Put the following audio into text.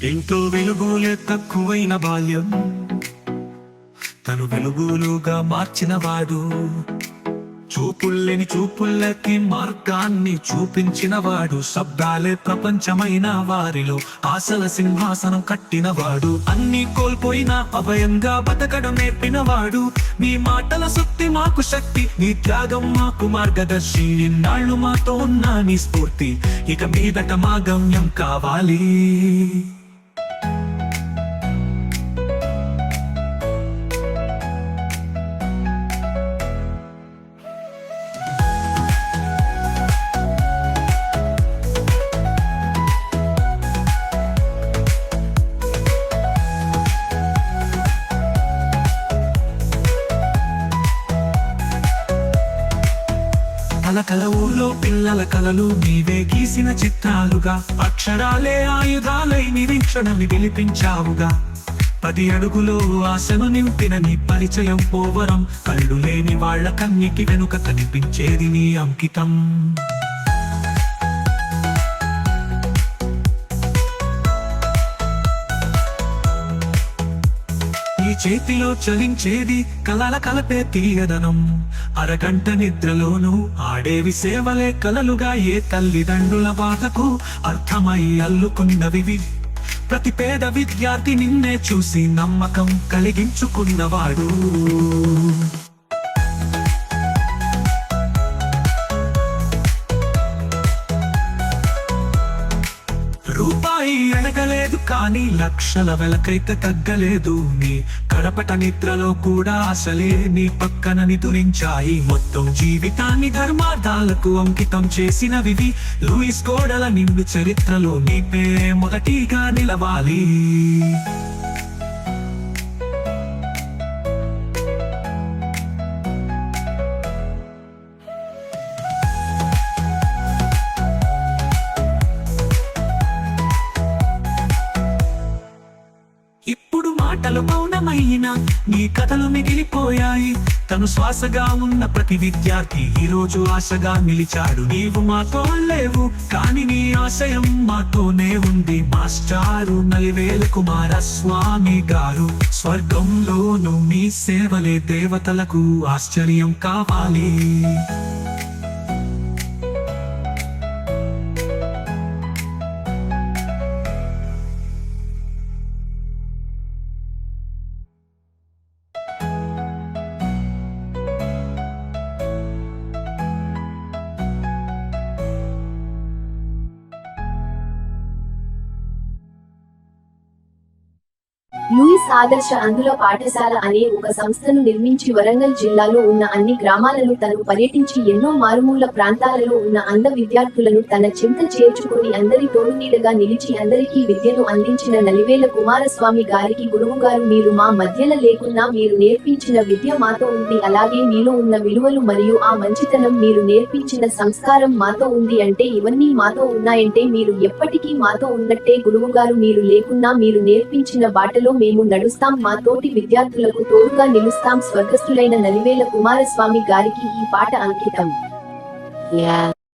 ఇంట్లో వెలుగులే తక్కువైన బాల్యం తను వెలుగులుగా మార్చినవాడు. చూపుల్లేని చూపుల్లకి మార్గాన్ని చూపించినవాడు. శబ్దాలే ప్రపంచమైన వారిలో ఆశల సింహాసనం కట్టినవాడు. అన్ని కోల్పోయినా అభయంగా బతకడం నేర్పినవాడు. నీ మాటల శక్తి మాకు శక్తి, నీ త్యాగం మాకు మార్గదర్శి. ఇన్నాళ్ళు మాతో ఉన్న నీ స్ఫూర్తి ఇక మీదట మా గమ్యం కావాలి. కల ఊళ్ళో పిల్లల కలలు నీవే గీసిన చిత్రాలుగా, అక్షరాలే ఆయుధాలై నిరీక్షణని పిలిపించావుగా. 10 అడుగులో ఆశను నింపిన నీ పరిచయం పోవరం. కళ్ళు లేని వాళ్ళ కన్నికి వెనుక కనిపించేది నీ అంకితం. ఈ చేతిలో చలించేది కలల కలపే తీయదనం. అరగంట నిద్రలోనూ ఆడేవి సేవలే కలలుగా. ఏ తల్లిదండ్రుల బాధకు అర్థమై అల్లుకున్నవి. ప్రతి పేద విద్యార్థి నిన్నే చూసి నమ్మకం కలిగించుకున్నవాడు. రూపాయి అడగలేదు కానీ లక్షల వెలకైతే తగ్గలేదు. నీ కడపట నిద్రలో కూడా అసలే నీ పక్కన నిదురించాయి. మొత్తం జీవితాన్ని ధర్మార్థాలకు అంకితం చేసినవి. లూయిస్ కోడల నిండు చరిత్రలో నీ పేరే మొదటిగా నిలవాలి. ఇప్పుడు మాటలు మౌనమైన నీ కథలు మిగిలిపోయాయి. తను శ్వాసగా ఉన్న ప్రతి విద్యార్థి ఈ రోజు ఆశగా నిలిచాడు. నీవు మాతో లేవు కానీ నీ ఆశయం మాతోనే ఉంది. మాస్టారు నలివేల కుమారస్వామి గారు, స్వర్గంలోను మీ సేవలే దేవతలకు ఆశ్చర్యం కావాలి. లూయిస్ ఆదర్శ అందుల పాఠశాల అనే ఒక సంస్థను నిర్మించి వరంగల్ జిల్లాలో ఉన్న అన్ని గ్రామాలను తను పర్యటించి ఎన్నో మారుమూల ప్రాంతాలలో ఉన్న అంధ విద్యార్థులను తన చింత చేర్చుకొని అందరి తోడునీడగా నిలిచి అందరికీ విద్యను అందించిన నలివేల కుమారస్వామి గారికి గురువుగారు, మీరు మా మధ్యల లేకున్నా మీరు నేర్పించిన విద్య మాతో ఉంది. అలాగే మీలో ఉన్న విలువలు మరియు ఆ మంచితనం, మీరు నేర్పించిన సంస్కారం మాతో ఉంది. అంటే ఇవన్నీ మాతో ఉన్నాయంటే మీరు ఎప్పటికీ మాతో ఉన్నట్టే గురువుగారు. మీరు లేకున్నా మీరు నేర్పించిన బాటలో మేము నడుస్తాం, మా తోటి విద్యార్థులకు తోడుగా నిలుస్తాం. స్వర్గస్థులైన నలివేల కుమారస్వామి గారికి ఈ పాట అంకితం.